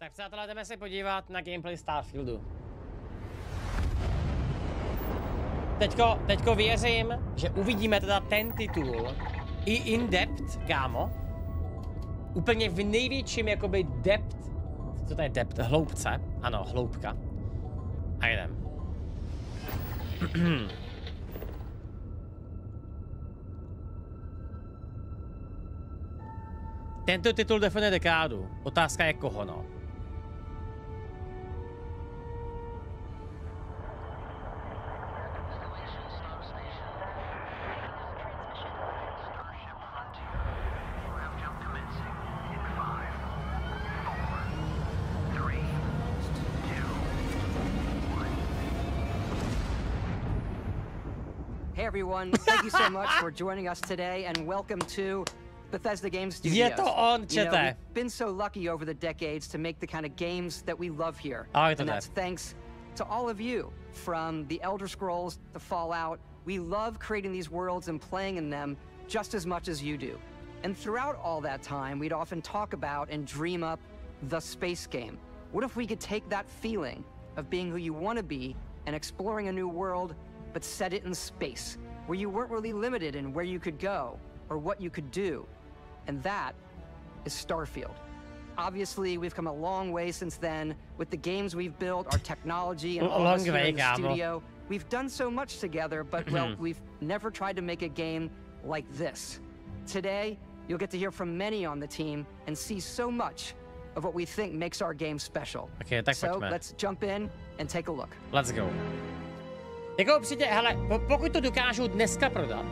Tak přátelé, jdeme se podívat na gameplay Starfieldu. Teďko věřím, že uvidíme teda ten titul i in-depth, kámo. Úplně v největším jakoby depth. Co to je depth? Hloubce. Ano, hloubka. A jdem. Tento titul definuje dekádu. Otázka je koho, no. Hey everyone, thank you so much for joining us today and welcome to Bethesda Game Studios. Je to on, You know, čete. we've been so lucky over the decades to make the kind of games that we love here. Je to And tak. that's thanks to all of you, from the Elder Scrolls to Fallout. We love creating these worlds and playing in them just as much as you do. And throughout all that time, we'd often talk about and dream up the space game. What if we could take that feeling of being who you want to be and exploring a new world, but set it in space, where you weren't really limited in where you could go or what you could do? And that is Starfield. Obviously, we've come a long way since then with the games we've built, our technology, and all of us here in the studio. We've done so much together, but, well, we've never tried to make a game like this. Today, you'll get to hear from many on the team and see so much of what we think makes our game special. Okay, tak so pojďme. let's jump in and take a look. Let's go. Jako určitě, hele, pokud to dokážou dneska prodat,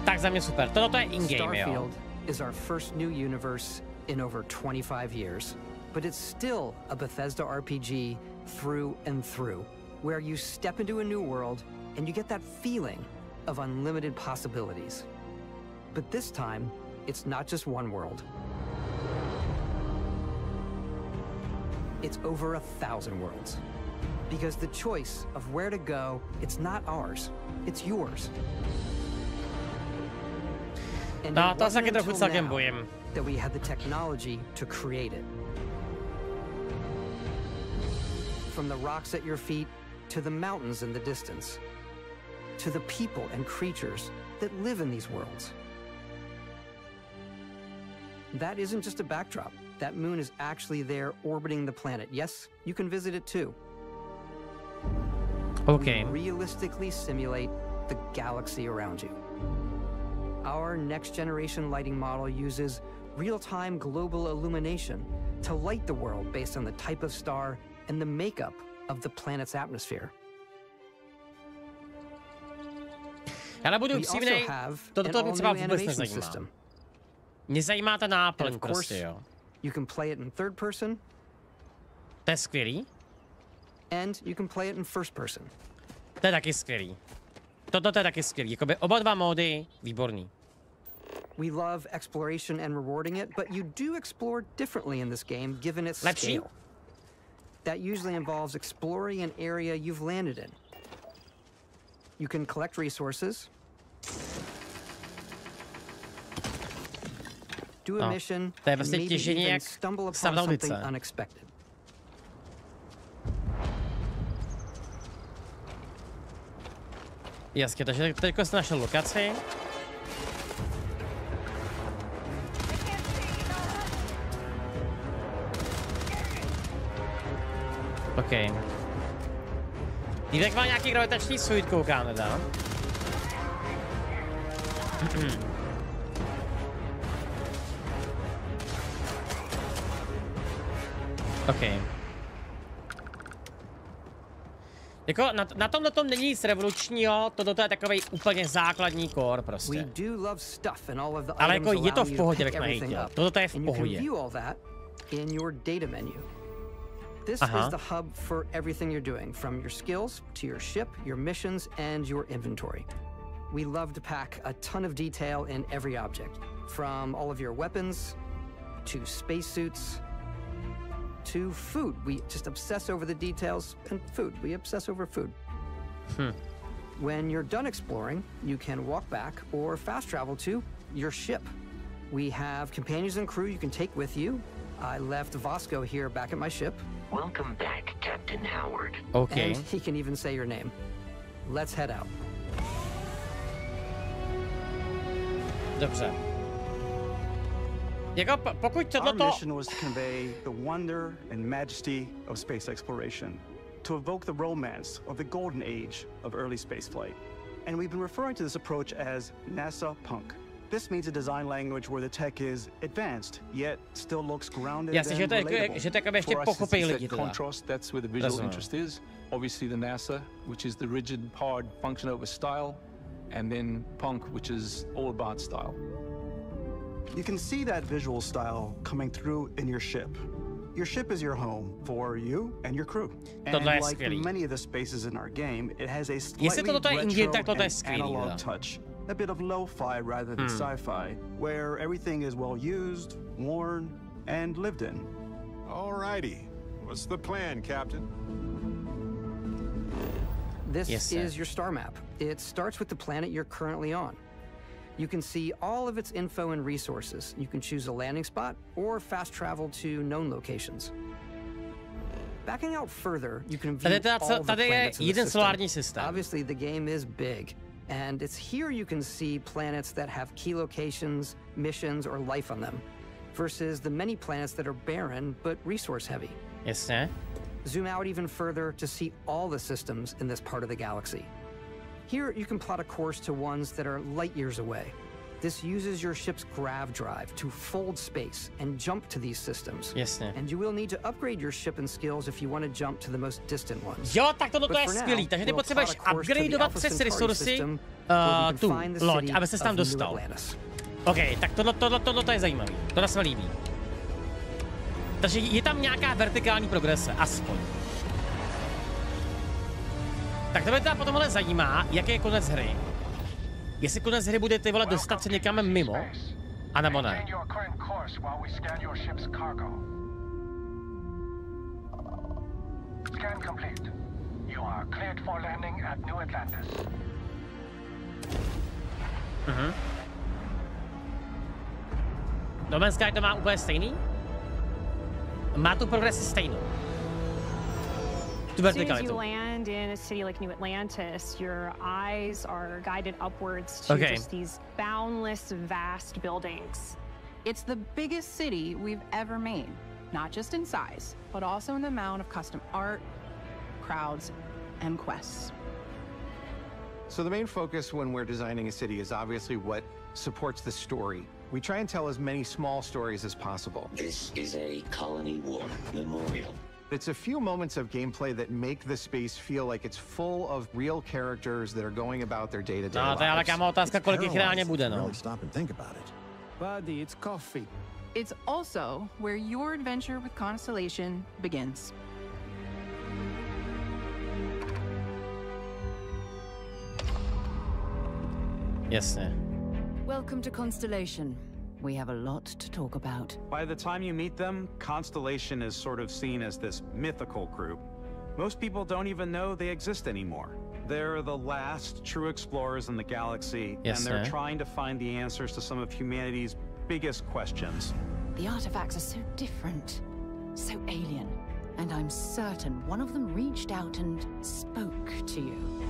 tak za mě super. Toto je in-game, jo. Starfield is our first new universe in over 25 years, but it's still a Bethesda RPG through and through, where you step into a new world and you get that feeling of unlimited possibilities. But this time, it's not just one world. It's over 1,000 worlds. Because the choice of where to go, it's not ours, it's yours. And No, it to se wasn't taky trochu until celkem now bojím. that we had the technology to create it. From the rocks at your feet, to the mountains in the distance, to the people and creatures that live in these worlds. That isn't just a backdrop. That moon is actually there orbiting the planet. Yes, you can visit it too. Okay. We realistically simulate the galaxy around you. Our next generation lighting model uses real-time global illumination to light the world based on the type of star and the makeup of the planet's atmosphere. Ale budu We also upřímnej, have toto an mě třeba all-new vůbec animation nezajímá. system. Mě zajímá ta And náplň of course, prostě, jo. you can play it in third person, To je skvělý. and you can play it in first person. To je taky skvělý. Toto je taky skvělý. Jakoby oba dva módy, výborný. We love exploration and rewarding it, but you do explore differently in this game given its Lepší? scale. That usually involves exploring an area you've landed in. You can collect resources, do a mission, to je and prostě maybe těžení even jak stumble upon Savnaudice. something unexpected. Jasně, takže teďko jsi našel lokaci. OK. Týdek má nějaký gravitační suit, koukám, nedá? OK. Jako na tomhle tom není nic revolučního, toto je takovej úplně základní core prostě. We do love stuff and all of the Ale items jako je to allow v you to pohodě, pick jak everything najít, up. toto je v And you can pohodě. view all that in your data menu. This is the hub for everything you're doing, from your skills to your ship, your missions, and your inventory. We love to pack a ton of detail in every object, from all of your weapons to spacesuits to food. We just obsess over the details, and food. We obsess over food. When you're done exploring, you can walk back or fast travel to your ship. We have companions and crew you can take with you, I left Vasco here back at my ship. Welcome back, Captain Howard. Okay. And he can even say your name. Let's head out. Dobře. Jako pokud tohleto... Our mission was to convey the wonder and majesty of space exploration, to evoke the romance of the golden age of early spaceflight. And we've been referring to this approach as NASA Punk. This means a design language where the tech is advanced, yet still looks grounded and relatable. Že to ještě pochopí lidi teda. Contrast, that's where the visual interest is. Obviously the NASA, which is the rigid, hard function over style, and then Punk, which is all about style. You can see that visual style coming through in your ship. Your ship is your home for you and your crew. And like many of the spaces in our game, it has a slightly retro and analog touch. A bit of lo-fi rather than sci-fi, where everything is well used, worn, and lived in. Alrighty. What's the plan, Captain? This is your star map. It starts with the planet you're currently on. You can see all of its info and resources. You can choose a landing spot or fast travel to known locations. Backing out further, you can view all the planets in the system. Obviously, the game is big, and it's here you can see planets that have key locations, missions, or life on them, versus the many planets that are barren but resource-heavy. Yes, sir. Zoom out even further to see all the systems in this part of the galaxy. Here, you can plot a course to ones that are light years away. This uses your ship's grav drive to fold space and jump to these systems. Jasně. And you will need to upgrade your ship and skills if you want to jump to the most distant ones. Jo, tak tohle je skvělý, takže ty potřebuješ upgradeovat přes resursy tu loď, aby ses tam dostal. OK, tak tohle je zajímavý, tohle se mi líbí. Takže je tam nějaká vertikální progrese, aspoň. Tak to mě teda potom ale zajímá, jaký je konec hry. Jestli konec hry bude ty vole dostat se někam mimo, anebo ne. No Man's Sky to má úplně stejný? Má tu progresi stejnou. As soon as you land in a city like New Atlantis, your eyes are guided upwards to just these boundless, vast buildings. It's the biggest city we've ever made, not just in size, but also in the amount of custom art, crowds, and quests. So the main focus when we're designing a city is obviously what supports the story. We try and tell as many small stories as possible. This is a colony war memorial. It's a few moments of gameplay that make the space feel like it's full of real characters that are going about their day-to-day lives. No, to je ale kámo otázka, kolik jich reálně bude, no. Stop and think about it. Buddy, it's coffee. It's also where your adventure with Constellation begins. Jasně. Welcome to Constellation. We have a lot to talk about. By the time you meet them, Constellation is sort of seen as this mythical group. Most people don't even know they exist anymore. They're the last true explorers in the galaxy, and they're trying to find the answers to some of humanity's biggest questions. The artifacts are so different, so alien, and I'm certain one of them reached out and spoke to you.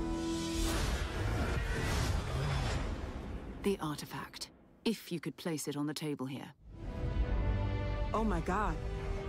The artifact. If you could place it on the table here. Oh my god.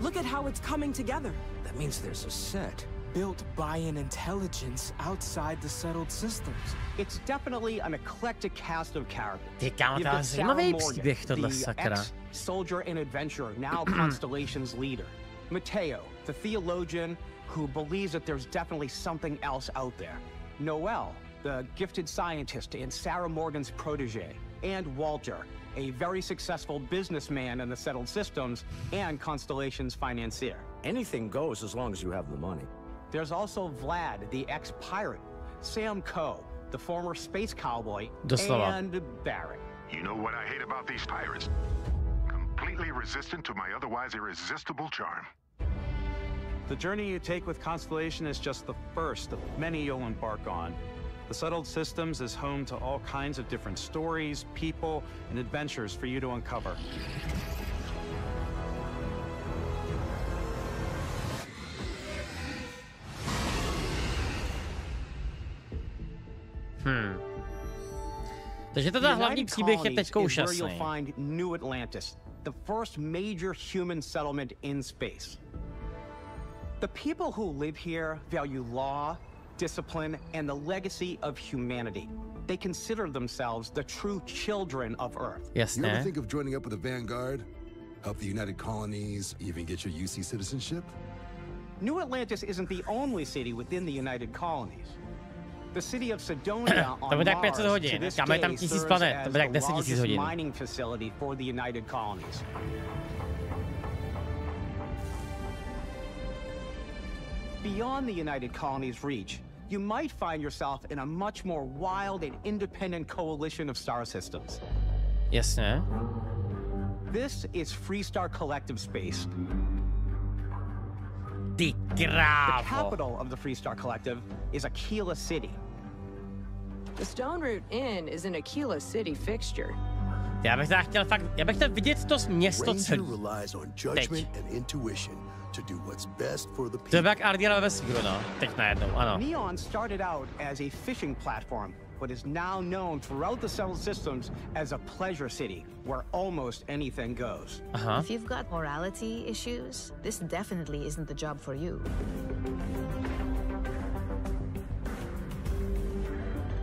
Look at how it's coming together. That means there's a set built by an intelligence outside the settled systems. It's definitely an eclectic cast of characters. Ty kámo, to je zajímavý příběh tohle, sakra. Soldier and adventurer, now Constellation's leader. Mateo, the theologian who believes that there's definitely something else out there. Noel, the gifted scientist and Sarah Morgan's protege. And Walter, a very successful businessman in the settled systems and Constellation's financier. Anything goes as long as you have the money. There's also Vlad, the ex-pirate, Sam Coe, the former space cowboy, and Barrett. You know what I hate about these pirates? Completely resistant to my otherwise irresistible charm. The journey you take with Constellation is just the first of many you'll embark on. The Settled Systems is home to all kinds of different stories, people, and adventures for you to uncover. Takže to hlavní příběh je teďka úžasný. New Atlantis, the first major human settlement in space. The people who live here value law, discipline, and the legacy of humanity. They consider themselves the true children of Earth. Yes, you ever think of joining up with the Vanguard? Help the United Colonies, even get your UC citizenship? New Atlantis isn't the only city within the United Colonies. The city of Cydonia on Mars to this day serves as the largest mining facility for the United Colonies. Beyond the United Colonies' reach, you might find yourself in a much more wild and independent coalition of star systems. Yes, sir. This is Freestar Collective Space. The capital of the Freestar Collective is Aquila City. The Stone Root Inn is an Aquila City fixture. Já bych chtěl vidět to město celé. To je jak Ardiana ve vesmíru, no. Teď najednou, ano. Neon started out as a fishing platform, but is now known throughout the settled systems as a pleasure city, where almost anything goes. If you've got morality issues, this definitely isn't the job for you.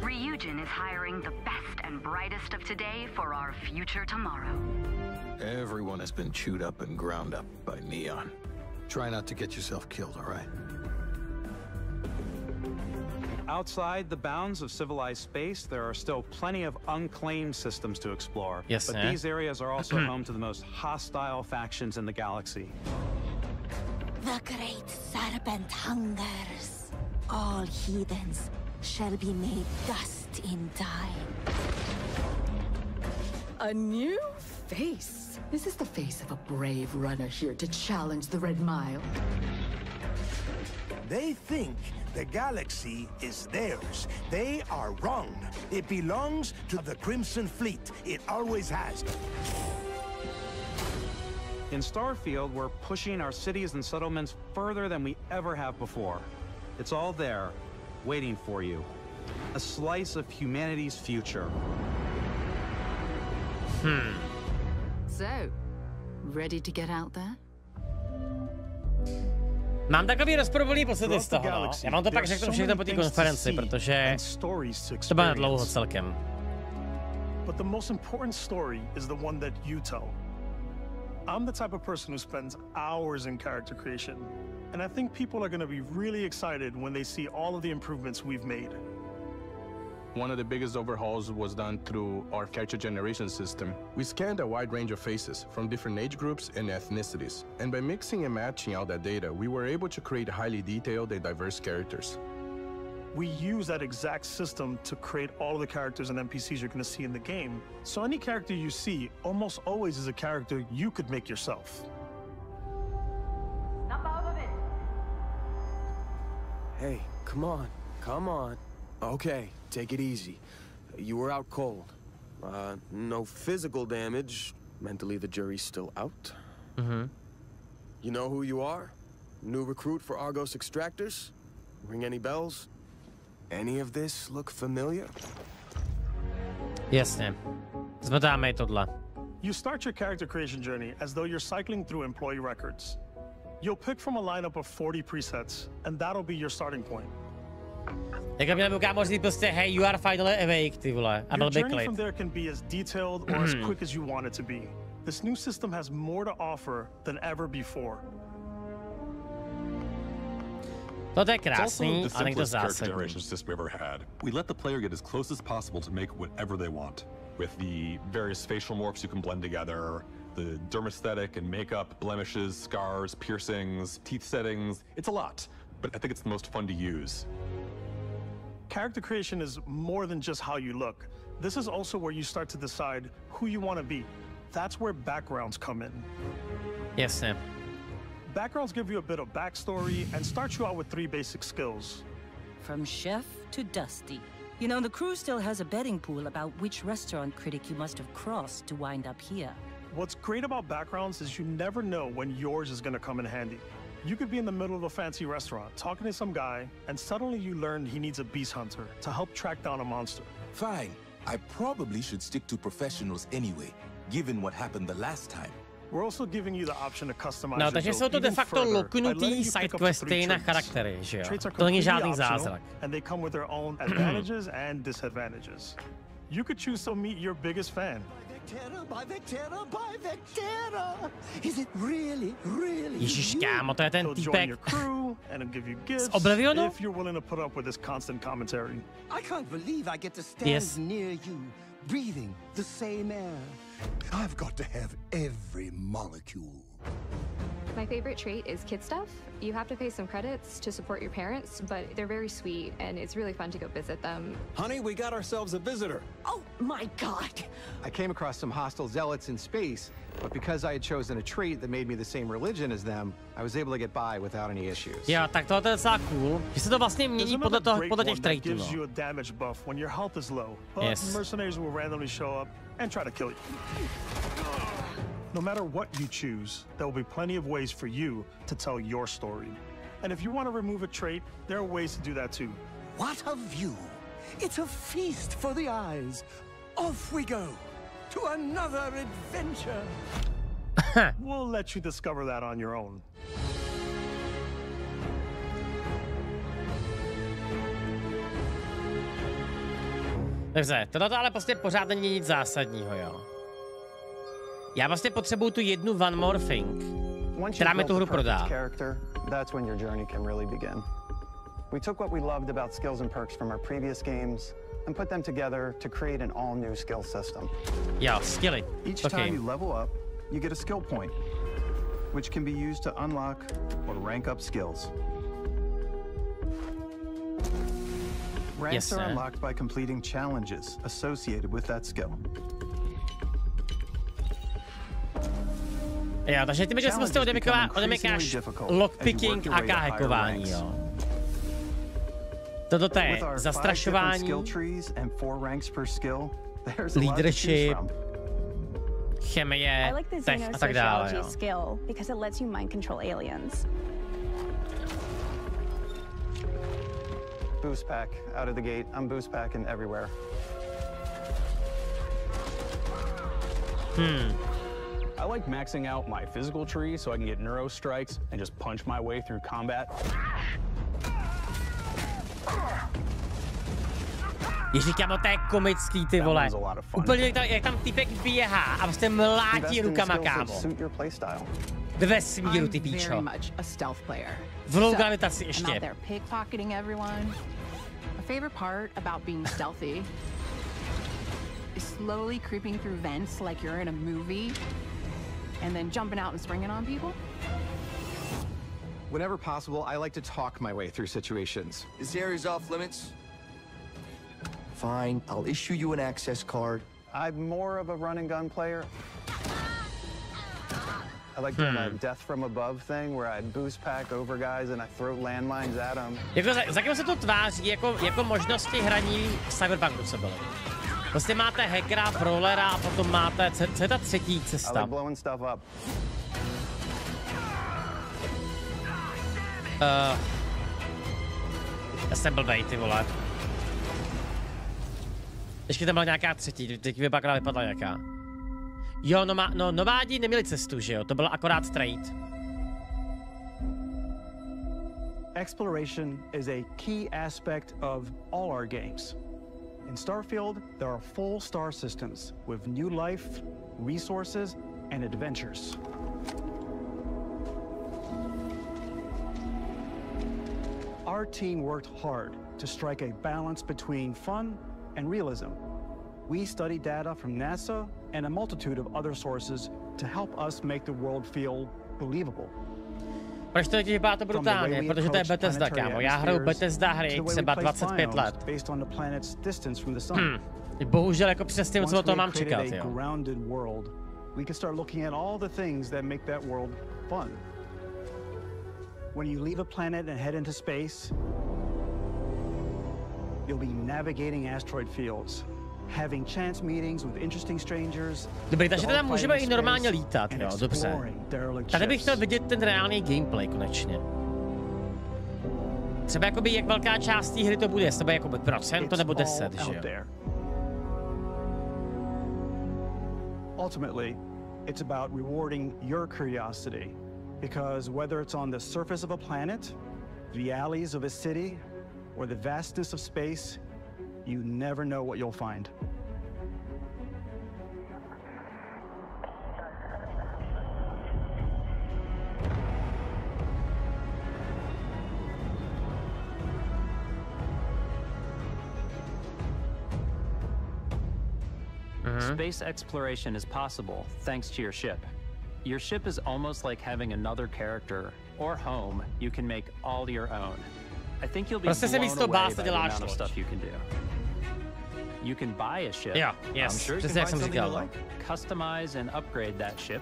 Ryujin is hiring the best and brightest of today for our future tomorrow. Everyone has been chewed up and ground up by Neon. Try not to get yourself killed, all right? Outside the bounds of civilized space, there are still plenty of unclaimed systems to explore. Yes, but these areas are also home to the most hostile factions in the galaxy. The great serpent hungers. All heathens shall be made dust in time. A new face. Is this the face of a brave runner here to challenge the Red Mile? They think the galaxy is theirs. They are wrong. It belongs to the Crimson Fleet. It always has. In Starfield, we're pushing our cities and settlements further than we ever have before. It's all there, waiting for you. A slice of humanity's future. So, ready to get out there? Mám takový rozporuplný pocity z toho, no. Já vám to pak řeknu všechno po té konferenci, protože to bude dlouho celkem. But the most important story is the one that you tell. I'm the type of person who spends hours in character creation, and I think people are going to be really excited when they see all of the improvements we've made. One of the biggest overhauls was done through our character generation system. We scanned a wide range of faces from different age groups and ethnicities. And by mixing and matching all that data, we were able to create highly detailed and diverse characters. We use that exact system to create all of the characters and NPCs you're going to see in the game. So any character you see almost always is a character you could make yourself. Hey, come on, come on. Okay, take it easy. You were out cold. No physical damage. Mentally, the jury's still out. You know who you are? New recruit for Argos Extractors? Ring any bells? Any of this look familiar? Jasně. Zvedáme tohle. You start your character creation journey as though you're cycling through employee records. You'll pick from a lineup of 40 presets, and that'll be your starting point. Jak měl kámoř říct prostě, hey, you are finally awake, ty vole, a byl by klid. Your journey from there can be as detailed or as quick as you want it to be. This new system has more to offer than ever before. To je krásný, a někdo zásadní. Generation system we ever had. We let the player get as close as possible to make whatever they want. With the various facial morphs you can blend together, the dermesthetic and makeup, blemishes, scars, piercings, teeth settings. It's a lot, but I think it's the most fun to use. Character creation is more than just how you look. This is also where you start to decide who you want to be. That's where backgrounds come in. Yes, Sam. Backgrounds give you a bit of backstory and start you out with 3 basic skills. From chef to Dusty. You know, the crew still has a betting pool about which restaurant critic you must have crossed to wind up here. What's great about backgrounds is you never know when yours is going to come in handy. You could be in the middle of a fancy restaurant, talking to some guy, and suddenly you learn he needs a beast hunter to help track down a monster. Fine. I probably should stick to professionals anyway, given what happened the last time. We're also giving you the option to customize no, takže jsou to de facto loknutý sidequesty na charaktery, že jo? To není žádný zázrak. And they come with their own advantages and disadvantages. You could choose to meet your biggest fan. Ježiš, kámo, to je ten týpek z Oblivionu? I can't believe I get to stand near you, breathing the same air. I've got to have every molecule. My favorite trait is kid stuff. You have to pay some credits to support your parents, but they're very sweet, and it's really fun to go visit them. Honey, we got ourselves a visitor. Oh my God! I came across some hostile zealots in space, but because I had chosen a trait that made me the same religion as them, I was able to get by without any issues. Jo, tak tohle je docela cool, že se to vlastně mění podle těch traitů, gives you a damage buff when your health is low, but mercenaries will randomly show up and try to kill you. No matter what you choose, there will be plenty of ways for you to tell your story. And if you want to remove a trait, there are ways to do that too. What a view! It's a feast for the eyes. Off we go to another adventure. We'll let you discover that on your own. Takže, tohle ale prostě pořád není nic zásadního, jo. Já vlastně potřebuju tu jednu one more thing, která mi tu hru prodá. That's when your journey can really begin. We took what we loved about skills and perks from our previous games and put them together to create an all-new skill system. Jo, skilly. Each time you level up, you get a skill point, which can be used to unlock or rank up skills. Ranks are unlocked by completing challenges associated with that skill. Jo, takže ty mi prostě odemykáš lockpicking a hackování, jo. Toto je zastrašování, leadership, chemie, tech a tak dále, jo. Boost pack out of the gate. I'm boost packing everywhere. I like maxing out my physical tree so I can get neuro strikes and just punch my way through combat. Ježiš, kámo, to je komický, ty vole. Úplně jak tam týpek běhá a prostě mlátí rukama, kámo. Ve vesmíru, ty píčo. V gravitaci ještě. My favorite part about being stealthy is slowly creeping through vents like you're in a movie and then jumping out and springing on people. Whenever possible, I like to talk my way through situations. This area's off limits. Fine, I'll issue you an access card. I'm more of a run and gun player. I like doing a death from above thing where I boost pack over guys and I throw landmines at them. Jako za kým se to tváří jako možnosti hraní v Cyberpunku, co bylo. Prostě máte hackera, brawlera a potom máte, co je ta třetí cesta? I like blowing stuff up. Já jsem blbej, ty vole. Ještě tam byla nějaká třetí, teď vypadla nějaká. Jo, nomádi neměli cestu, že jo? To byl akorát trade. Exploration is a key aspect of all our games. In Starfield, there are full star systems with new life, resources, and adventures. Our team worked hard to strike a balance between fun and realism. We studied data from NASA and a multitude of other sources to help us make the world feel believable. Proč to vypadá to brutálně? Protože to je Bethesda, kámo. Já hraju Bethesda hry třeba 25 let. Bohužel jako přesně co to mám čekat, jo. We can start looking at all the things that make that world fun. When you leave a planet and head into space, you'll be navigating asteroid fields, having chance meetings with interesting strangers. Dobrý, takže teda můžeme i normálně lítat, jo, dobře. Tady bych chtěl vidět ten reálný gameplay konečně. Třeba jakoby jak velká část té hry to bude, jestli to bude jakoby procento nebo 10, že jo? Ultimately, it's about rewarding your curiosity, because whether it's on the surface of a planet, the alleys of a city, or the vastness of space, you never know what you'll find. Space exploration is possible thanks to your ship. Your ship is almost like having another character or home you can make all your own. I think you'll be blown away by the amount of stuff you can do. You can buy a ship. Yeah, yes. I'm sure you can find something you like. Customize and upgrade that ship.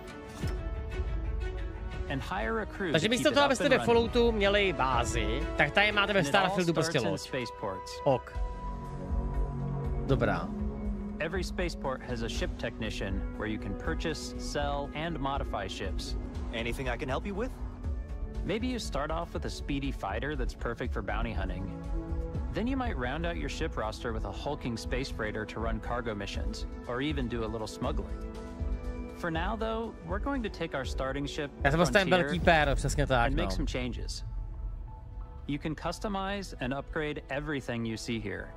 And hire a crew. Takže místo toho, abyste ve Falloutu měli bázi, tak tady máte ve Starfieldu prostě loď. Ok. Dobrá. Every spaceport has a ship technician where you can purchase, sell, and modify ships. Anything I can help you with? Maybe you start off with a speedy fighter that's perfect for bounty hunting. Then you might round out your ship roster with a hulking space freighter to run cargo missions, or even do a little smuggling. For now, though, we're going to take our starting ship and make some changes. You can customize and upgrade everything you see here.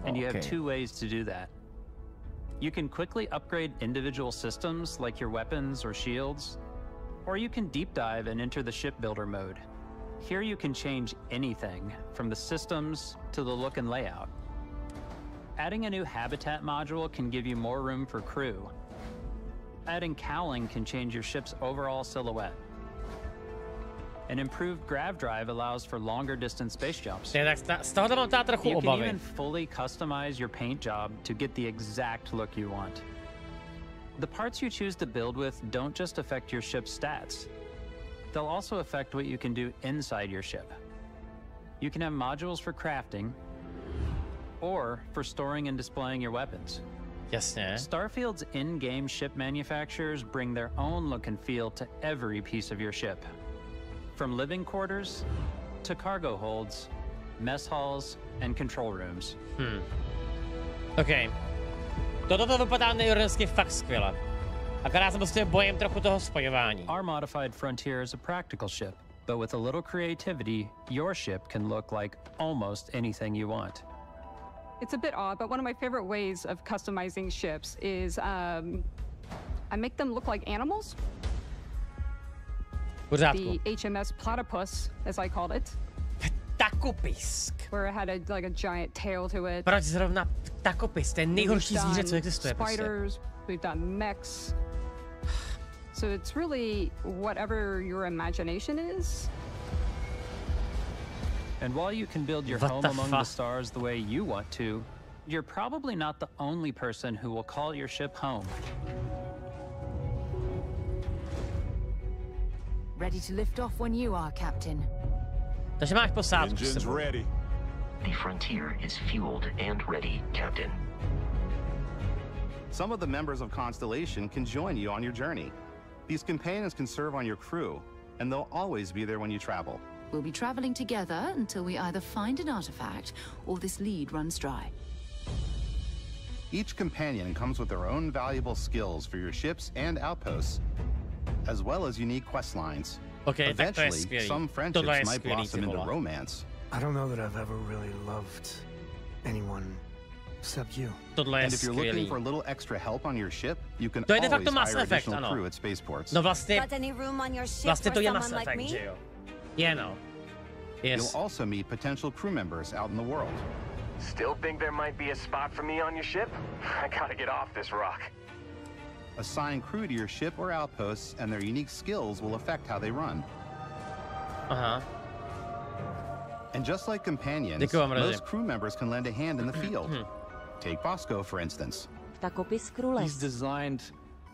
And you have two ways to do that. You can quickly upgrade individual systems like your weapons or shields, or you can deep dive and enter the shipbuilder mode. Here you can change anything from the systems to the look and layout. Adding a new habitat module can give you more room for crew. Adding cowling can change your ship's overall silhouette. An improved grav drive allows for longer distance space jumps. You can even fully customize your paint job to get the exact look you want. The parts you choose to build with don't just affect your ship's stats. They'll also affect what you can do inside your ship. You can have modules for crafting or for storing and displaying your weapons. Yes, yeah. Starfield's in-game ship manufacturers bring their own look and feel to every piece of your ship. From living quarters to cargo holds, mess halls, and control rooms. OK. Toto vypadá nejronsky fakt skvěle. Akorát se prostě bojím trochu toho spojování. Our modified Frontier is a practical ship, but with a little creativity, your ship can look like almost anything you want. It's a bit odd, but one of my favorite ways of customizing ships is I make them look like animals. The HMS Platypus, as I called it. Ptakopisk. Where it had like a giant tail to it. Proč zrovna ptakopis? To je nejhorší zvíře, co existuje. Spiders, we've done mechs. So it's really whatever your imagination is. And while you can build your home among the stars the way you want to, you're probably not the only person who will call your ship home. Ready to lift off when you are, Captain. Takže máš posádku. Engines ready. The Frontier is fueled and ready, Captain. Some of the members of Constellation can join you on your journey. These companions can serve on your crew, and they'll always be there when you travel. We'll be traveling together until we either find an artifact or this lead runs dry. Each companion comes with their own valuable skills for your ships and outposts, as well as unique quest lines. Okay, eventually, some friendships might blossom into romance. I don't know that I've ever really loved anyone except you. And if you're looking for a little extra help on your ship, you can always hire additional crew at spaceports. No vlastně, Got any room on your ship vlastně to for je someone Mass like Effect, me? že jo? Yeah, no. Yes. You'll also meet potential crew members out in the world. Still think there might be a spot for me on your ship? I gotta get off this rock. Assign crew to your ship or outposts, and their unique skills will affect how they run. And just like companions, most crew members can lend a hand in the field. Take Bosco, for instance. He's designed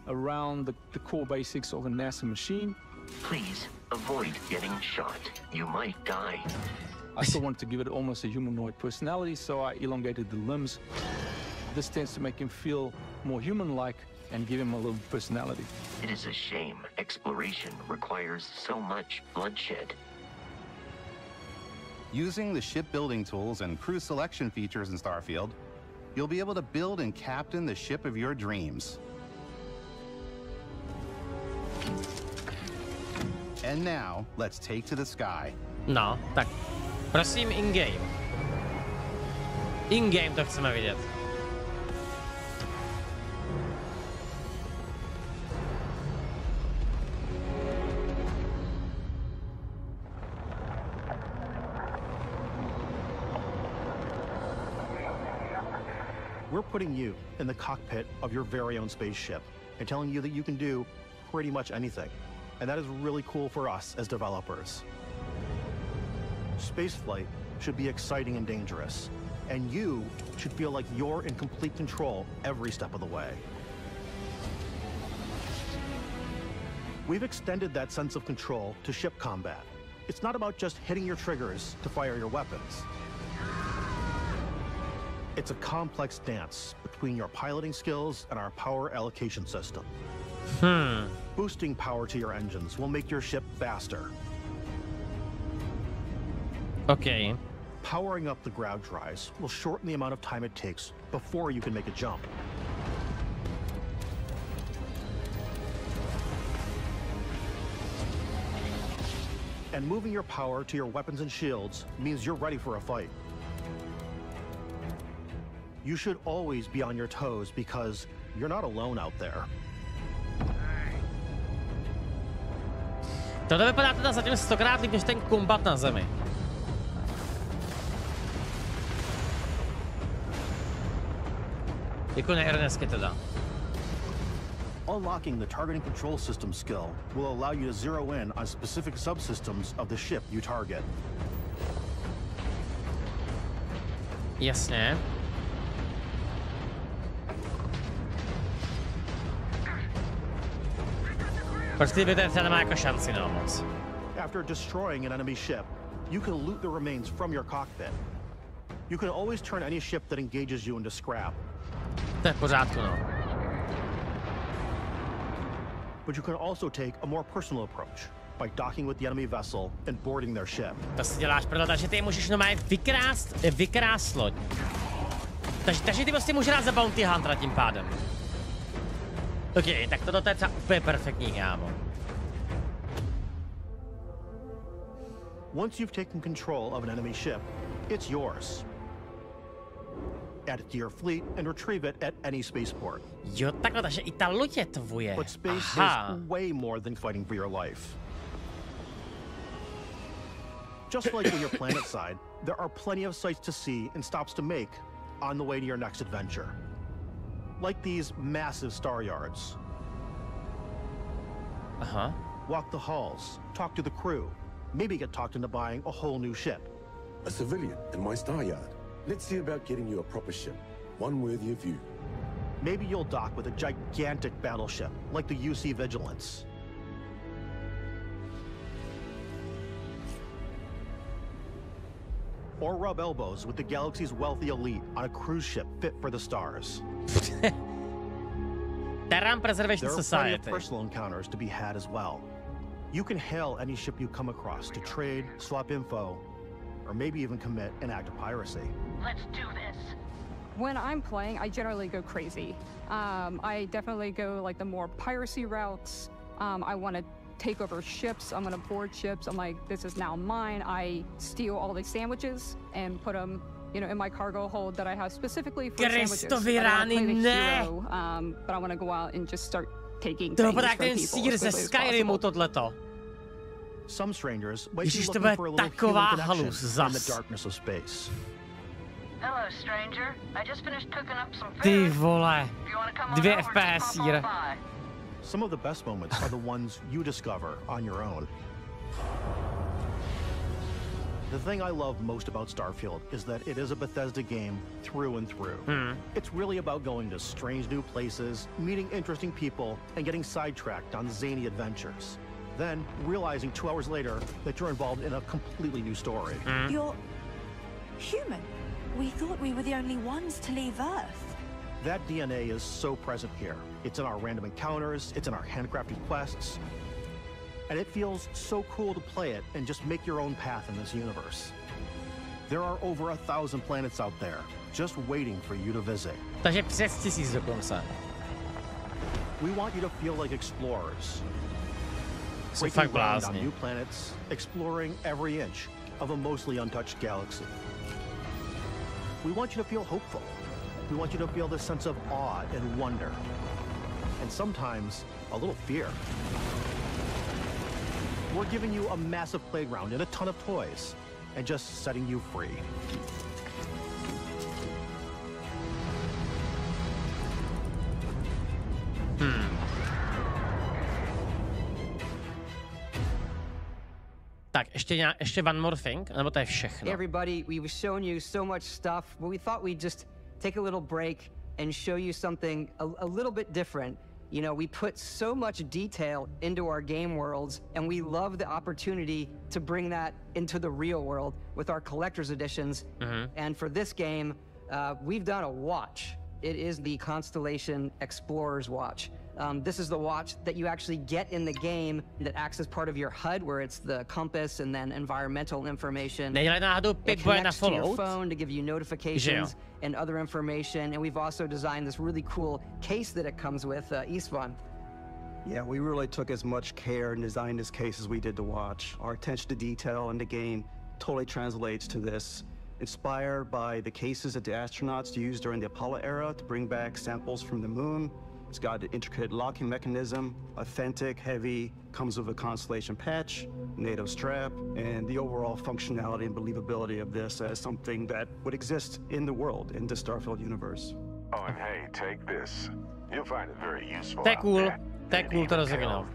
around the core basics of a NASA machine. Please avoid getting shot. You might die. I still wanted to give it almost a humanoid personality, so I elongated the limbs. This tends to make him feel more human-like and give him a little personality. It is a shame exploration requires so much bloodshed. Using the shipbuilding tools and crew selection features in Starfield, you'll be able to build and captain the ship of your dreams. And now, let's take to the sky. No, tak prosím in-game. In-game to chceme vidět. We're putting you in the cockpit of your very own spaceship and telling you that you can do pretty much anything. And that is really cool for us as developers. Spaceflight should be exciting and dangerous, and you should feel like you're in complete control every step of the way. We've extended that sense of control to ship combat. It's not about just hitting your triggers to fire your weapons. It's a complex dance between your piloting skills and our power allocation system. Boosting power to your engines will make your ship faster. Okay. Powering up the ground drives will shorten the amount of time it takes before you can make a jump. And moving your power to your weapons and shields means you're ready for a fight. You should always be on your toes because you're not alone out there. Tohle vypadá teda zatím 100krát líp než ten kombat na zemi. Jako nehernesky teda. Unlocking the targeting control system skill will allow you to zero in on specific subsystems of the ship you target. Jasně. Prostě by to nemá jako šanci, no moc. After destroying an enemy ship, you can loot the remains from your cockpit. You can always turn any ship that engages you into scrap. To je v pořádku, no. But you can also take a more personal approach by docking with the enemy vessel and boarding their ship. To si děláš proto, takže ty můžeš normálně vykrást loď. Takže ty prostě můžeš dát za bounty huntera tím pádem. Ok, tak toto je třeba úplně perfektní, kámo. Once you've taken control of an enemy ship, it's yours. Add it to your fleet and retrieve it at any spaceport. Jo, takhle, takže i ta loď je tvoje. But space is way more than fighting for your life. Just like when you're planetside, there are plenty of sights to see and stops to make on the way to your next adventure. Like these massive star yards. Walk the halls, talk to the crew, maybe get talked into buying a whole new ship. A civilian in my star yard. Let's see about getting you a proper ship, one worthy of you. Maybe you'll dock with a gigantic battleship, like the UC Vigilance. Or rub elbows with the galaxy's wealthy elite on a cruise ship fit for the stars. Terran Preservation There are Society. plenty of personal encounters to be had as well. You can hail any ship you come across to trade, swap info, or maybe even commit an act of piracy. Let's do this. When I'm playing, I generally go crazy. I definitely go like the more piracy routes. I want to take over ships. I'm going to board ships. I'm like, this is now mine. I steal all these sandwiches and put them, you know, in my cargo hold that I have specifically for sandwiches. I don't play the hero, but I want to go out and just start taking things from people as quickly as possible. Some strangers might be looking for a little human connection in the darkness of space. Hello, stranger. I just finished cooking up some food. Ty vole. If you want to come on 2 over, FPS just pop on jíra. by. Some of the best moments are the ones you discover on your own. The thing I love most about Starfield is that it is a Bethesda game through and through. It's really about going to strange new places, meeting interesting people, and getting sidetracked on zany adventures. Then realizing 2 hours later that you're involved in a completely new story. You're human. We thought we were the only ones to leave Earth. That DNA is so present here. It's in our random encounters, it's in our handcrafted quests, and it feels so cool to play it and just make your own path in this universe. There are over 1,000 planets out there, just waiting for you to visit. Takže přes 1000 dokonce. We want you to feel like explorers. Jsou fakt Breaking ground on blázni. new planets, exploring every inch of a mostly untouched galaxy. We want you to feel hopeful. We want you to feel this sense of awe and wonder. And sometimes, a little fear. We're giving you a massive playground and a ton of toys, and just setting you free. Tak, ještě one more thing, nebo to je všechno. Hey everybody, we've shown you so much stuff, but we thought we'd just take a little break and show you something a little bit different. You know, we put so much detail into our game worlds, and we love the opportunity to bring that into the real world with our collector's editions. And for this game, we've done a watch. It is the Constellation Explorer's Watch. This is the watch that you actually get in the game that acts as part of your HUD, where it's the compass and then environmental information. It connects to your phone to give you notifications and other information. And we've also designed this really cool case that it comes with, Istvan. Yeah, we really took as much care and designed this case as we did the watch. Our attention to detail in the game totally translates to this. Inspired by the cases that the astronauts used during the Apollo era to bring back samples from the moon. It's got an intricate locking mechanism, authentic, heavy, comes with a Constellation patch, NATO strap, and the overall functionality and believability of this as something that would exist in the world, in the Starfield universe. Oh, and hey, take this. You'll find it very useful. To je cool, to rozegnal.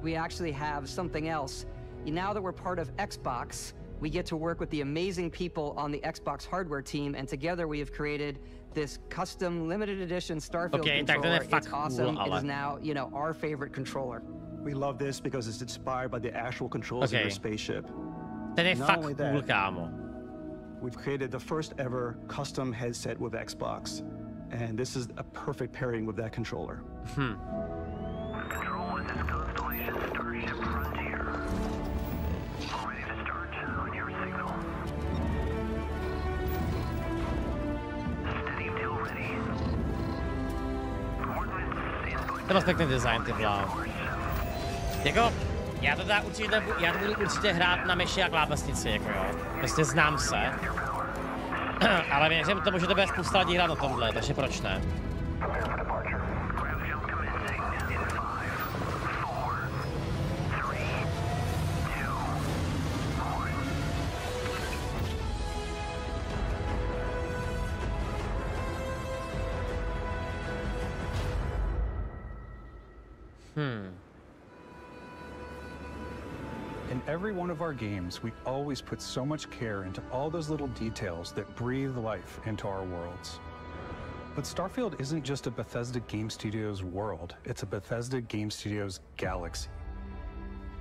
We actually have something else. Now that we're part of Xbox, we get to work with the amazing people on the Xbox hardware team, and together we have created this custom limited edition Starfield controller. It's awesome. It is now, you know, our favorite controller. We love this because it's inspired by the actual controls of your spaceship. Ten je Not fakt only cool, that, kámo. We've created the first ever custom headset with Xbox, and this is a perfect pairing with that controller. Control with this Constellation Starship Frontier. Ready to start on your signal. Steady till ready. To byl pěkný design, ty vlá. Jako, já to budu určitě hrát na myši a klávesnici, jako jo. Prostě znám se. Ale věřím tomu, že to bude spousta lidí hrát na tomhle, takže proč ne? In every one of our games, we always put so much care into all those little details that breathe life into our worlds. But Starfield isn't just a Bethesda Game Studios world, it's a Bethesda Game Studios galaxy.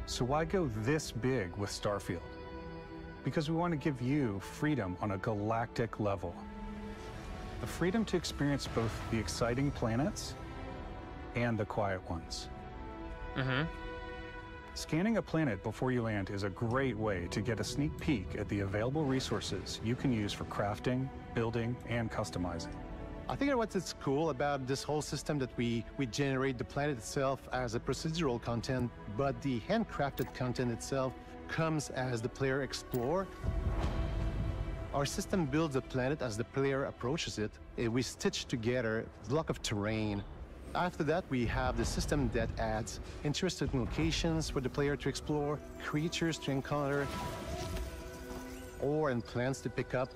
So why go this big with Starfield? Because we want to give you freedom on a galactic level. The freedom to experience both the exciting planets and the quiet ones. Scanning a planet before you land is a great way to get a sneak peek at the available resources you can use for crafting, building, and customizing. I think what's cool about this whole system that we generate the planet itself as a procedural content, but the handcrafted content itself comes as the player explore. Our system builds the planet as the player approaches it. We stitch together a block of terrain. After that, we have the system that adds interesting locations for the player to explore, creatures to encounter, ore and plants to pick up.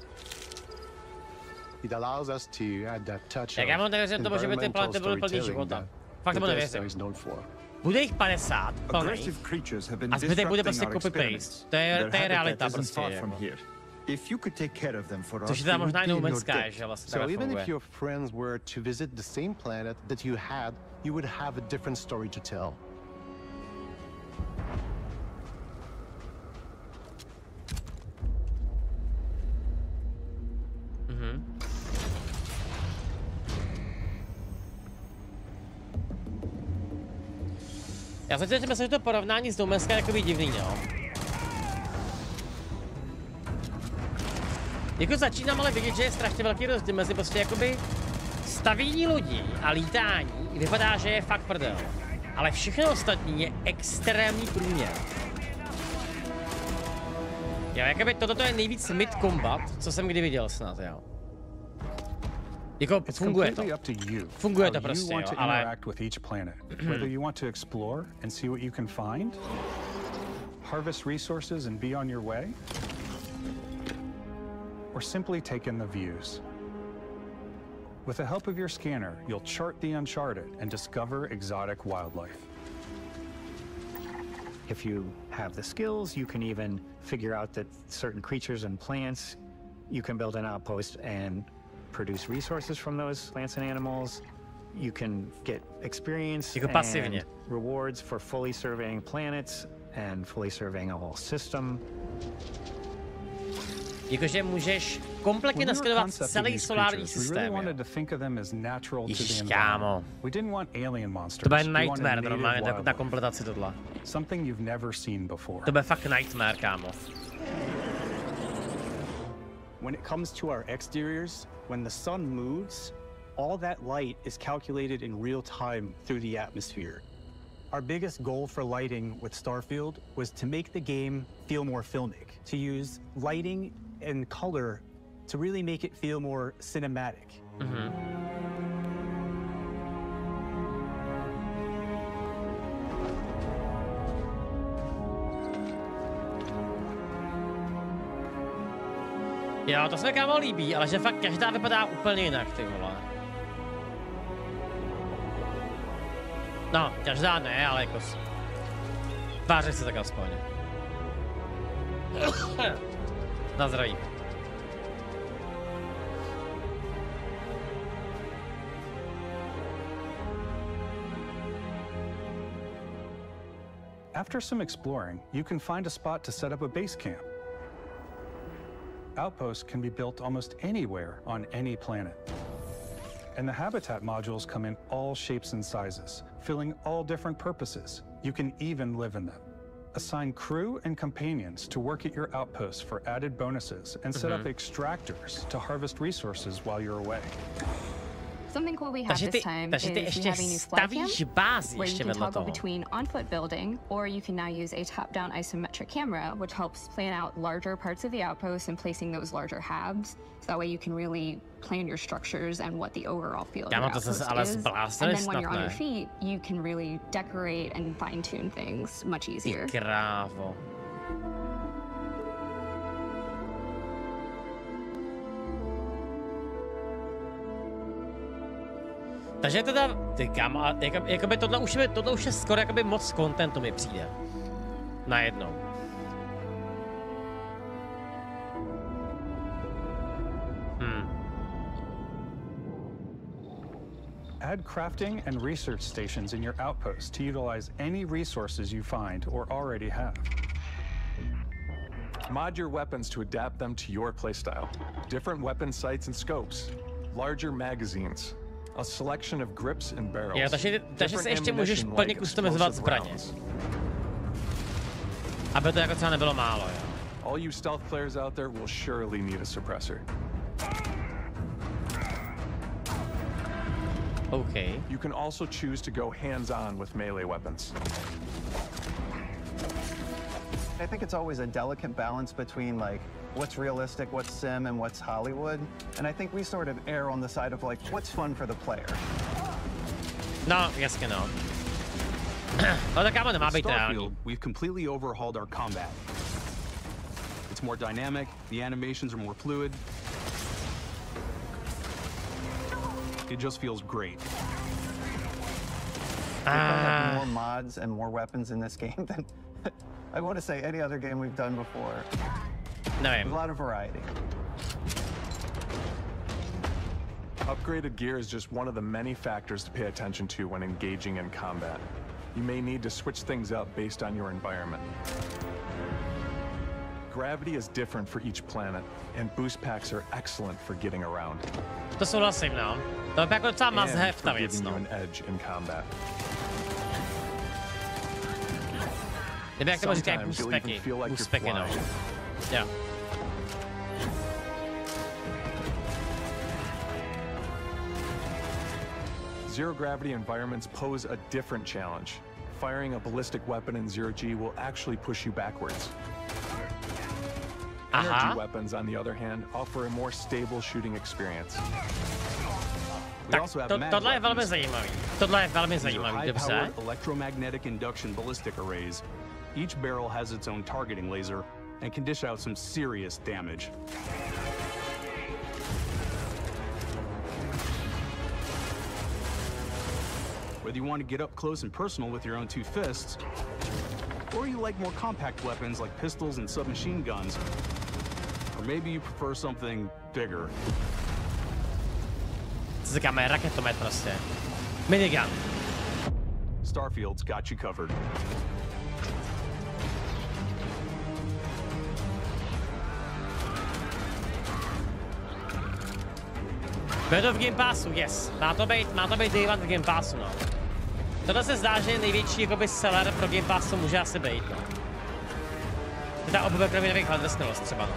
It allows us to add that touch of environmental storytelling that Bethesda is known for. Bude jich 50 plný a zbytek bude prostě copy-paste. To je realita prostě. If you could take care of them for us, což je teda možná i No Man's Sky, že vlastně So even if your friends were to visit the same planet that you had, you would have a different story to tell. Já se myslím, že to porovnání s Domeskem je takový divný, no. Jako začínám ale vidět, že je strašně velký rozdíl mezi prostě jakoby stavění lodí a lítání. Vypadá, že je fakt prdel. Ale všechno ostatní je extrémní průměr. Jo, jakoby toto je nejvíc mid-combat, co jsem kdy viděl snad, jo. Jako funguje to. Funguje to prostě, jo, ale... Whether you want to explore and see what you can find, harvest resources and be on your way, or simply take in the views. With the help of your scanner, you'll chart the uncharted and discover exotic wildlife. If you have the skills, you can even figure out that certain creatures and plants, you can build an outpost and produce resources from those plants and animals. You can get experience and rewards for fully surveying planets and fully surveying a whole system. Jakože můžeš kompletně naskenovat celý solární systém. Ježiš, kámo. To bude nightmare normálně na kompletaci tohle. To bude fakt nightmare, kámo. When it comes to our exteriors, when the sun moves, all that light is calculated in real time through the atmosphere. Our biggest goal for lighting with Starfield was to make the game feel more filmic, to use lighting and color to really make it feel more cinematic. Jo, to se mi kámo líbí, ale že fakt každá vypadá úplně jinak, ty vole. No, každá ne, ale jako... Tváří se tak aspoň. Na zdraví. After some exploring, you can find a spot to set up a base camp. Outposts can be built almost anywhere on any planet. And the habitat modules come in all shapes and sizes, filling all different purposes. You can even live in them. Assign crew and companions to work at your outposts for added bonuses and set up extractors to harvest resources while you're away. Something cool we have this time is we have a new fly cam, where you can toggle between on-foot building, or you can now use a top-down isometric camera, which helps plan out larger parts of the outpost and placing those larger halves. So that way you can really plan your structures and what the overall feel of your outpost is. And then when you're on your feet, you can really decorate and fine-tune things much easier. Takže teda, ty kámo, jakoby tohle už je skoro jakoby moc contentu mi přijde. Najednou. Add crafting and research stations in your outpost to utilize any resources you find or already have. Mod your weapons to adapt them to your playstyle. Different weapon sights and scopes, larger magazines, a selection of grips and barrels. Jo, takže si ještě můžeš plně customizovat zbraně. Aby to jako třeba nebylo málo, jo. All you stealth players out there will surely need a suppressor. Okay. You can also choose to go hands-on with melee weapons. I think it's always a delicate balance between like what's realistic, what's sim, and what's Hollywood. And I think we sort of err on the side of like what's fun for the player. No, jasně no. No tak kámo, nemá být reálný. We've completely overhauled our combat. It's more dynamic, the animations are more fluid. It just feels great. We have more mods and more weapons in this game than I want to say any other game we've done before. No, a lot of variety. Upgraded gear is just one of the many factors to pay attention to when engaging in combat. You may need to switch things up based on your environment. Gravity is different for each planet, and boost packs are excellent for getting around. To souhlasím, no. To je jako docela must have ta věc, no. An edge in combat. Nebo jak to říkají boosteky. Boosteky, no. Jo. Zero gravity environments pose a different challenge. Firing a ballistic weapon in zero G will actually push you backwards. Energy weapons, on the other hand, offer a more stable shooting experience. Tak tohle je velmi zajímavý. Tohle je velmi zajímavý, dobře. Electromagnetic induction ballistic arrays. Each barrel has its own targeting laser and can dish out some serious damage. Whether you want to get up close and personal with your own two fists, or you like more compact weapons like pistols and submachine guns, or maybe you prefer something bigger. Říkáme raketomet prostě. Minigun. Starfield's got you covered. Bude to v Game Passu, yes. Má to být Day One v Game Passu, no. Tohle se zdá, že je největší jakoby seller pro Game Pass, co může asi být, no. To je ta obuve krovinových hladesnilost třeba, no.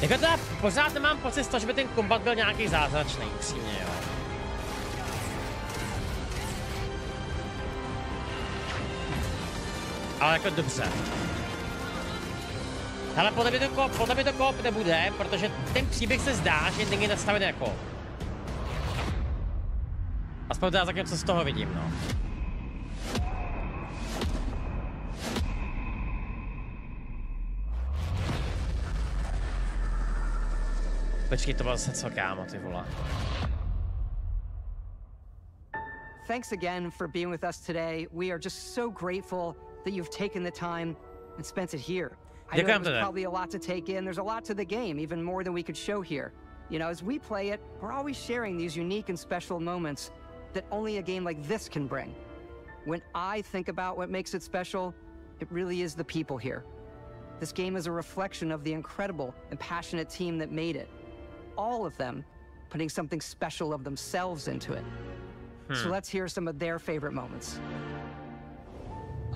Jako teda pořád nemám pocit z toho, že by ten kombat byl nějaký zázračný, upřímně, jo. Ale jako dobře. Hele, podle mě to koop nebude, protože ten příběh se zdá, že není nastavený jako. Aspoň teda zatím, co z toho vidím, no. Počkej, to bylo zase co, kámo, ty vole. Thanks again for being with us today. We are just so grateful that you've taken the time and spent it here. I know there's probably a lot to take in. There's a lot to the game, even more than we could show here. You know, as we play it, we're always sharing these unique and special moments that only a game like this can bring. When I think about what makes it special, it really is the people here. This game is a reflection of the incredible and passionate team that made it. All of them putting something special of themselves into it. So let's hear some of their favorite moments.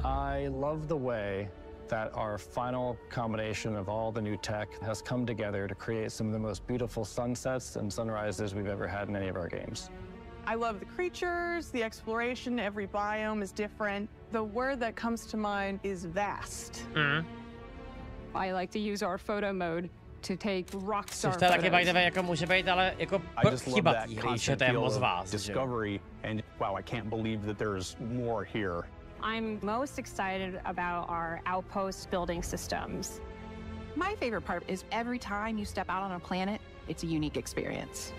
I love the way that our final combination of all the new tech has come together to create some of the most beautiful sunsets and sunrises we've ever had in any of our games. I love the creatures, the exploration, every biome is different. The word that comes to mind is vast. I like to use our photo mode to take rockstar photos. Taky by the way, jako může být, ale jako chyba té hry, že to je moc vás. Discovery and wow, I can't believe that there's more here. I'm most excited about our outpost building systems. My favorite part is every time you step out on a planet, it's a unique experience.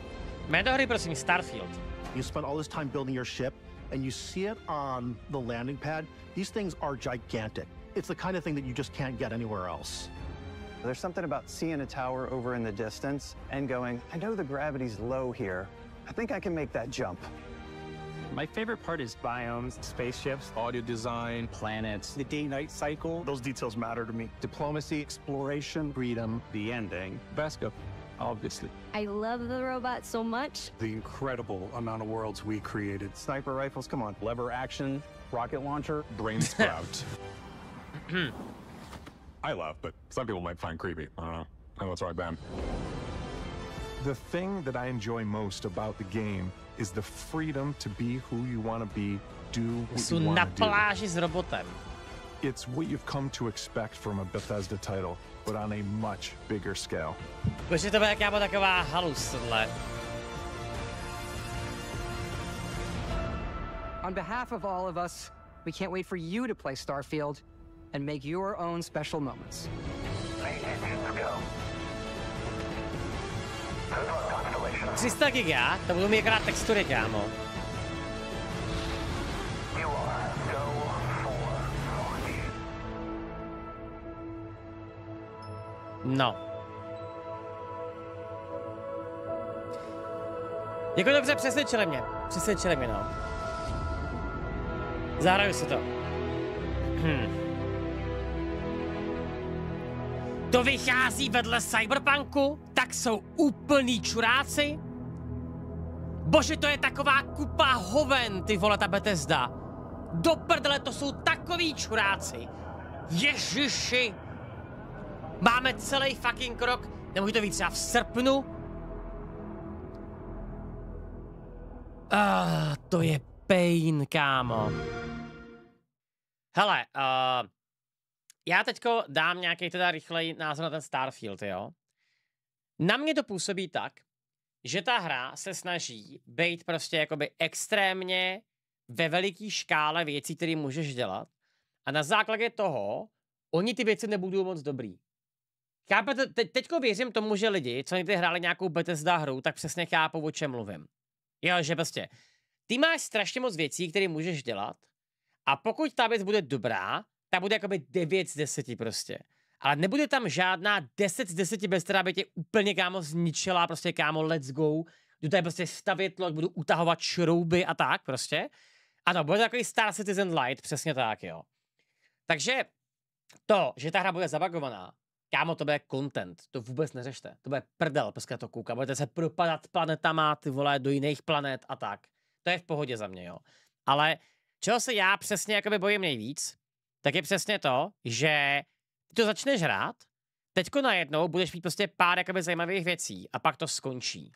Jméno do hry, prosím, Starfield. You spend all this time building your ship, and you see it on the landing pad. These things are gigantic. It's the kind of thing that you just can't get anywhere else. There's something about seeing a tower over in the distance and going, I know the gravity's low here. I think I can make that jump. My favorite part is biomes, spaceships, audio design, planets, the day-night cycle. Those details matter to me. Diplomacy, exploration, freedom, the ending. Vasco, obviously. I love the robot so much. The incredible amount of worlds we created. Sniper rifles, come on. Lever action, rocket launcher, brain sprout. I love, but some people might find creepy. I don't know. I know it's right, Ben. The thing that I enjoy most about the game is the freedom to be who you want to be, do what you want to pláži s robotem. It's what you've come to expect from a Bethesda title, but on a much bigger scale. Protože to bude jaká taková halus tohle. On behalf of all of us, we can't wait for you to play Starfield and make your own special moments. 300 giga, to budou mít akorát textury, kámo. No. Jako dobře, přesvědčili mě, no. Zahraju si to. To vychází vedle Cyberpunku? Tak jsou úplný čuráci? Bože, to je taková kupa hoven, ty vole, ta Bethesda. Do prdele, to jsou takový čuráci. Ježiši. Máme celý fucking rok, nemůže to víc třeba v srpnu? To je pain, kámo. Hele, já teďko dám nějaký teda rychlej názor na ten Starfield, jo? Na mě to působí tak, že ta hra se snaží být prostě jakoby extrémně ve veliký škále věcí, které můžeš dělat a na základě toho oni ty věci nebudou moc dobrý. Chápete, teďko věřím tomu, že lidi, co někdy hráli nějakou Bethesda hru, tak přesně chápou, o čem mluvím. Jo, že prostě ty máš strašně moc věcí, které můžeš dělat a pokud ta věc bude dobrá, ta bude jakoby 9 z 10 prostě. Ale nebude tam žádná 10 z 10, bez která by tě úplně, kámo, zničila, prostě, kámo, let's go. Jdu tady prostě stavět loď, budu utahovat šrouby a tak prostě. Ano, bude to takový Star Citizen Light, přesně tak, jo. Takže to, že ta hra bude zabagovaná, kámo, to bude content, to vůbec neřešte. To bude prdel, prostě to kouká, budete se propadat planetama, ty vole, do jiných planet a tak. To je v pohodě za mě, jo. Ale čeho se já přesně jakoby bojím nejvíc, tak je přesně to, že ty to začneš hrát, teďko najednou budeš mít prostě pár jakoby zajímavých věcí a pak to skončí.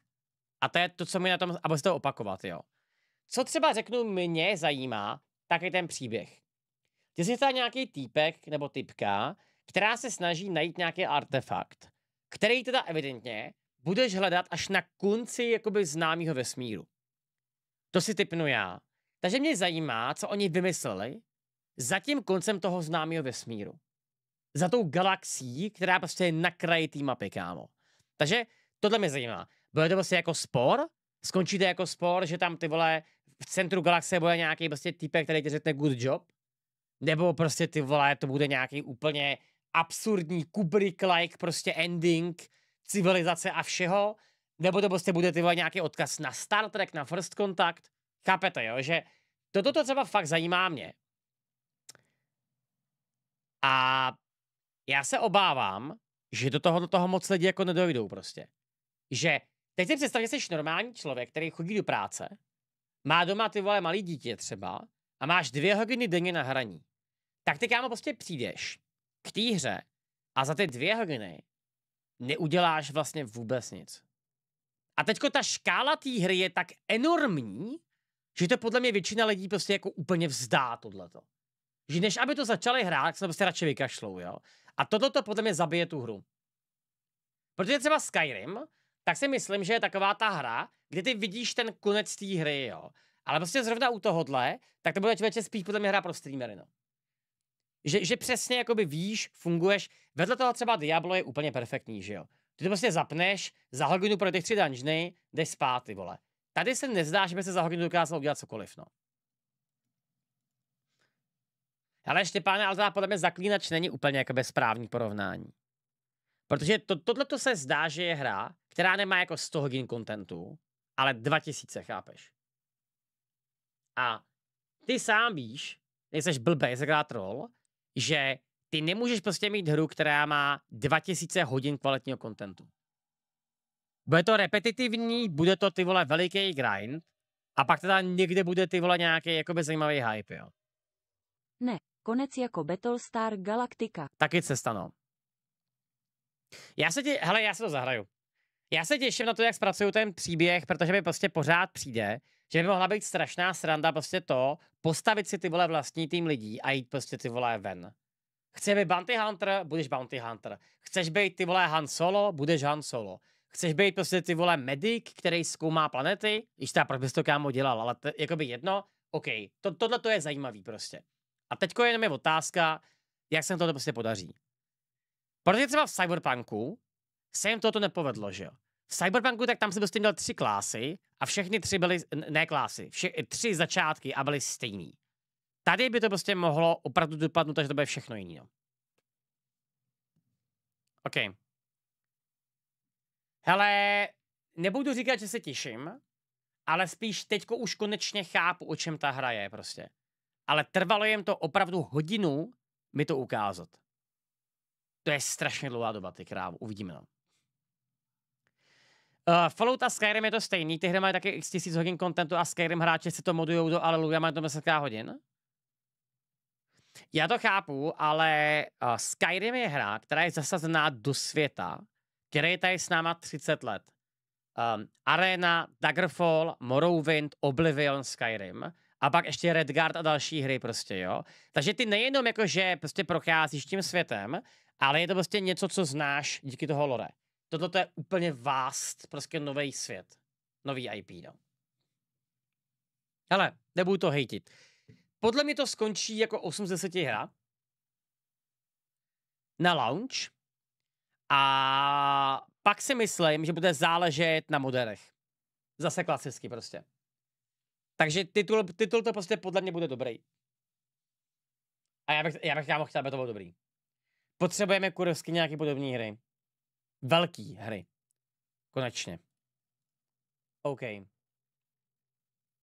A to je to, co mi na tom, aby se to opakovat, jo. Co třeba řeknu mě zajímá, tak je ten příběh. Ty jsi tady nějaký týpek nebo typka, která se snaží najít nějaký artefakt, který teda evidentně budeš hledat až na konci jakoby známého vesmíru. To si tipnu já. Takže mě zajímá, co oni vymysleli za tím koncem toho známého vesmíru. Za tou galaxií, která prostě je na kraji té mapy, kámo. Takže tohle mě zajímá. Bude to prostě jako spor? Skončíte jako spor, že tam ty vole v centru galaxie bude nějaký prostě týpek, který ti řekne good job? Nebo prostě ty vole, to bude nějaký úplně absurdní Kubrick-like prostě ending civilizace a všeho? Nebo to prostě bude ty vole nějaký odkaz na Star Trek, na First Contact? Chápete, jo? Že toto třeba fakt zajímá mě. A já se obávám, že do toho moc lidi jako nedojdou prostě. Že teď si představ, že jsi normální člověk, který chodí do práce, má doma ty vole malý dítě třeba a máš 2 hodiny denně na hraní. Tak ty, kámo, prostě přijdeš k té hře a za ty 2 hodiny neuděláš vlastně vůbec nic. A teďko ta škála té hry je tak enormní, že to podle mě většina lidí prostě jako úplně vzdá tohleto. Že než aby to začali hrát, tak se prostě radši vykašlou, jo. A toto podle mě zabije tu hru. Protože třeba Skyrim, tak si myslím, že je taková ta hra, kde ty vidíš ten konec té hry, jo. Ale prostě zrovna u tohohle, tak to bude člověče spíš podle mě hra pro streamery, no. Že přesně jakoby víš, funguješ. Vedle toho třeba Diablo je úplně perfektní, že jo. Ty to prostě zapneš, za hodinu pro těch 3 dungeony, jdeš spát, ty vole. Tady se nezdá, že by se za hodinu dokázal udělat cokoliv, no. Ale Štěpáne, ale podle mě Zaklínač není úplně jakoby správný porovnání. Protože tohleto se zdá, že je hra, která nemá jako 100 hodin kontentu, ale 2000, chápeš? A ty sám víš, nejseš blbej, zakrát troll, že ty nemůžeš prostě mít hru, která má 2000 hodin kvalitního kontentu. Bude to repetitivní, bude to ty vole veliký grind a pak teda někde bude ty vole nějaký jakoby zajímavý hype, jo. Ne, konec jako Battlestar Galactica. Taky cesta, no. Já se to zahraju. Já se těším na to, jak zpracuju ten příběh, protože mi prostě pořád přijde, že by mohla být strašná sranda prostě to, postavit si ty vole vlastní tým lidí a jít prostě ty vole ven. Chceš být Bounty Hunter, budeš Bounty Hunter. Chceš být ty vole Han Solo, budeš Han Solo. Chceš být prostě ty vole medic, který zkoumá planety, když teda proč bys to kámo dělal, ale to, jakoby jedno, OK, tohle to je zajímavý prostě. A teďko jenom je otázka, jak se jim to prostě podaří. Protože třeba v Cyberpunku se jim toto nepovedlo, že jo. V Cyberpunku tak tam se prostě měl 3 klásy a všechny 3 byly, ne klásy, 3 začátky a byly stejný. Tady by to prostě mohlo opravdu dopadnout, že to bude všechno jiný, no. OK. Hele, nebudu říkat, že se těším, ale spíš teďko už konečně chápu, o čem ta hra je prostě. ale trvalo jim to opravdu hodinu mi to ukázat. To je strašně dlouhá doba, ty krávu. Uvidíme, no. Fallout a Skyrim je to stejný. Ty hry mají taky x tisíc hodin kontentu a Skyrim hráči si to modujou do Aleluja, mají to 10 hodin. Já to chápu, ale Skyrim je hra, která je zasazená do světa, který je tady s náma 30 let. Arena, Daggerfall, Morrowind, Oblivion, Skyrim a pak ještě Redguard a další hry prostě, jo. Takže ty nejenom jakože prostě procházíš tím světem, ale je to prostě něco, co znáš díky toho lore. Toto je úplně vast, prostě nový svět. Nový IP, no. Hele, nebudu to hejtit. Podle mě to skončí jako 8 z 10 hra. Na launch. A pak si myslím, že bude záležet na moderech. Zase klasicky prostě. Takže titul to prostě podle mě bude dobrý. A já bych chtěl, aby to bylo dobrý. Potřebujeme kurevsky nějaké podobné hry. Velký hry. Konečně. OK.